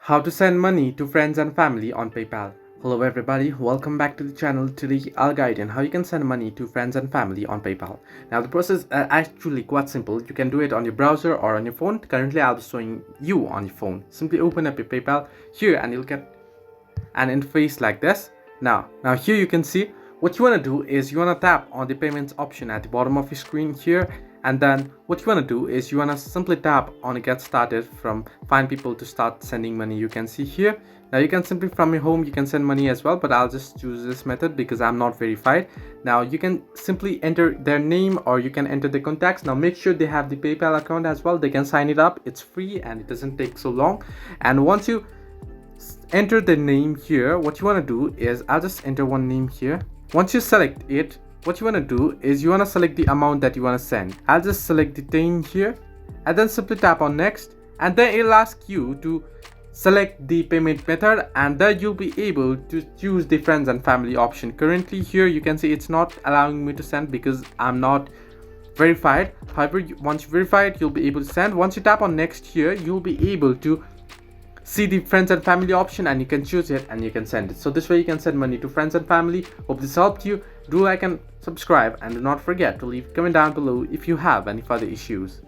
How to send money to friends and family on PayPal. Hello everybody, welcome back to the channel. Today I'll guide you on how you can send money to friends and family on PayPal. Now the process is actually quite simple. You can do it on your browser or on your phone. Currently I'll be showing you on your phone. Simply open up your PayPal here and you'll get an interface like this. Now here you can see what you want to do is you want to tap on the payments option at the bottom of your screen here, and then what you want to do is you want to simply tap on get started from find people to start sending money. You can see here. Now you can simply from your home you can send money as well, but I'll just choose this method because I'm not verified. Now you can simply enter their name or you can enter the contacts. Now make sure they have the PayPal account as well. They can sign it up. It's free and it doesn't take so long. And once you enter the name here, what you want to do is I'll just enter one name here. Once you select it, what you want to do is you want to select the amount that you want to send. I'll just select the 10 here and then simply tap on next, and then it'll ask you to select the payment method, and then you'll be able to choose the friends and family option. Currently here you can see it's not allowing me to send because I'm not verified. However, once you verify it, you'll be able to send. Once you tap on next here, you'll be able to see the friends and family option and you can choose it and you can send it. So this way you can send money to friends and family. Hope this helped you. Do like and subscribe, and do not forget to leave a comment down below if you have any further issues.